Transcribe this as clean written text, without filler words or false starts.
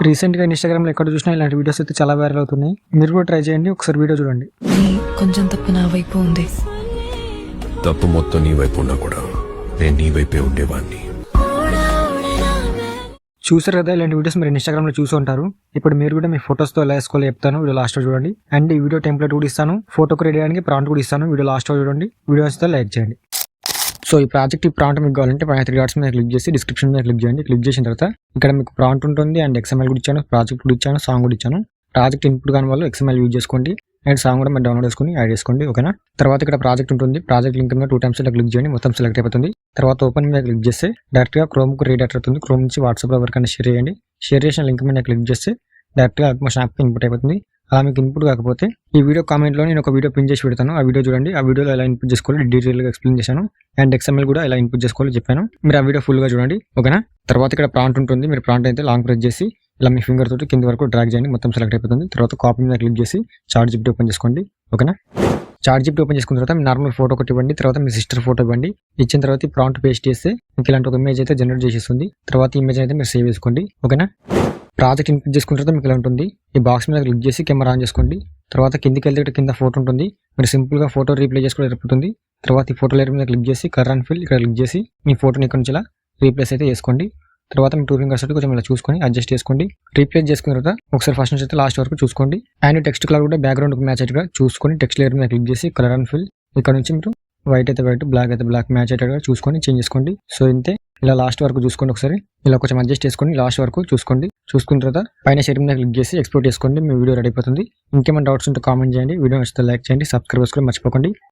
రీసెంట్గా ఇన్స్టాగ్రామ్లో ఎక్కడ చూసినా ఇలాంటి వీడియోస్ అయితే చాలా వైరల్ అవుతున్నాయి. మీరు కూడా ట్రై చేయండి, ఒకసారి వీడియో చూడండి. కొంచెం తప్పు నా వైపు ఉంది. తప్పు మొత్తం నీ వైపు ఉన్నా కూడా నేను నీ వైపే ఉండేవాడిని. చూసారు కదా, ఇలాంటి వీడియోస్ మీరు ఇన్స్టాగ్రామ్లో చూసి ఉంటారు. ఇప్పుడు మీరు కూడా మీ ఫోటోస్తో ఎలా వేసుకోవాలి చెప్తాను, వీడియో లాస్ట్ చూడండి. అండ్ ఈ వీడియో టెంప్లెట్ కూడా ఇస్తాను, ఫోటోకి రెడీ చేయడానికి ప్రాంప్ట్ కూడా ఇస్తాను, వీడియో లాస్ట్ చూడండి. వీడియో వస్తే లైక్ చేయండి. సో ఈ ప్రాంప్ట్ మీకు కావాలంటే పైన 3 డాట్స్ మీద క్లిక్ చేసి డిస్క్రిప్షన్ మీద క్లిక్ చేయండి. క్లిక్ చేసిన తర్వాత ఇక్కడ మీకు ప్రాంప్ట్ ఉంటుంది అండ్ XML కూడా ఇచ్చాను, ప్రాజెక్ట్ కూడా ఇచ్చాను, సాంగ్ కూడా ఇచ్చాను. ప్రాజెక్ట్ ఇన్పుట్ కాని వాళ్ళు XML యూజ్ చేసుకోండి అండ్ సాంగ్ కూడా మీరు డౌన్లోడ్ చేసుకుని యాడ్ చేసుకోండి, ఓకేనా. తర్వాత ఇక్కడ ప్రాజెక్ట్ ఉంటుంది, ప్రాజెక్ట్ లింక్ మీద 2 times ఇలా క్లిక్ చేయండి, మొత్తం సెలెక్ట్ అయిపోతుంది. తర్వాత ఓపెన్ మీద క్లిక్ చేస్తే డైరెక్ట్గా క్రోమ్కు రీడైరెక్ట్ అవుతుంది. క్రోమ్ నుంచి వాట్సాప్లో ఎవరికైనా షేర్ చేయండి. షేర్ చేసిన లింక్ మీద క్లిక్ చేస్తే డైరెక్ట్గా అల్మోషన్ యాప్కి ఇన్పుట్ అయిపోతుంది. అలా మీకు ఇన్పుట్ కాకపోతే ఈ వీడియో కామెంట్లో నేను ఒక వీడియో పిన్ చేసి పెడతాను, ఆ వీడియో చూడండి. ఆ వీడియోలో ఎలా ఇన్పుట్ చేసుకోవాలి డీటెయిల్గా ఎక్స్ప్లెయిన్ చేశాను అండ్ XML కూడా ఎలా ఇన్పుట్ చేసుకోవాలో చెప్పాను. మీరు ఆ వీడియో ఫుల్గా చూడండి, ఓకేనా. తర్వాత ఇక్కడ ప్రాంప్ట్ ఉంటుంది, మీరు ప్రాంప్ట్ అయితే లాంగ్ ప్రెస్ చేసి ఇలా మీ ఫింగర్ తోటి కింద వరకు డ్రాగ్ చేయండి, మొత్తం సెలెక్ట్ అయిపోతుంది. తర్వాత కాపీ మీద క్లిక్ చేసి ChatGPT ఓపెన్ చేసుకోండి, ఓకేనా. ChatGPT ఓపెన్ చేసుకున్న తర్వాత మీ నార్మల్ ఫోటో ఒకటి ఇవ్వండి, తర్వాత మీ సిస్టర్ ఫోటో ఇవ్వండి. ఇచ్చిన తర్వాత ఈ ప్రాంప్ట్ పేస్ట్ చేస్తే మీకు ఇలాంటి ఒక ఇమేజ్ అయితే జనరేట్ చేసేస్తుంది. తర్వాత ఈ ఇమేజ్ అయితే మీరు సేవ్ చేసుకోండి, ఓకేనా. ప్రాజెక్ట్ ఇన్పుట్ చేసుకున్న తర్వాత మీకు ఇలా ఉంటుంది. ఈ బాక్స్ మీద క్లిక్ చేసి కెమెరా ఆన్ చేసుకోండి. తర్వాత కిందికి వెళ్తే కింద ఫోటో ఉంటుంది, మీరు సింపుల్గా ఫోటో రీప్లే చేసుకోవడం సరిపోతుంది. తర్వాత ఈ ఫోటో లేయర్ మీద క్లిక్ చేసి కలర్ అండ్ ఫిల్ ఇక్కడ క్లిక్ చేసి మీ ఫోటోని ఇక్కడ నుంచి ఇలా రీప్లేస్ అయితే చేసుకోండి. తర్వాత మీ 2 fingers తోటి కొంచెం ఇలా చూసుకొని అడ్జస్ట్ చేసుకోండి. రీప్లేస్ చేసుకున్న తర్వాత ఒకసారి ఫస్ట్ నుంచి అయితే లాస్ట్ వరకు చూసుకోండి. అండ్ టెక్స్ట్ కలర్ కూడా బ్యాక్గ్రౌండ్ మ్యాచ్ అయ్యేట్టుగా చూసుకొని టెక్స్ట్ లేయర్ మీద క్లిక్ చేసి కలర్ అండ్ ఫిల్ ఇక్కడ నుంచి మీరు వైట్ అయితే వైట్, బ్లాక్ అయితే బ్లాక్ మ్యాచ్ అయ్యేట్టుగా చూసుకొని చేంజ్ చేసుకోండి. సో ఇంతే, ఇలా లాస్ట్ వరకు చూసుకోండి. ఒకసారి ఇలా కొంచెం అడ్జస్ట్ చేసుకొని లాస్ట్ వరకు చూసుకోండి. చూసుకున్న తర్వాత పైన షేర్ మీద క్లిక్ చేసి ఎక్స్పోర్ట్ చేసుకోండి, మీ వీడియో రెడీ అయిపోతుంది. ఇంకేమైనా డౌట్స్ ఉంటే కామెంట్ చేయండి, వీడియో నచ్చితే లైక్ చేయండి, సబ్స్క్రైబ్ చేసుకోవడం మర్చిపోకండి.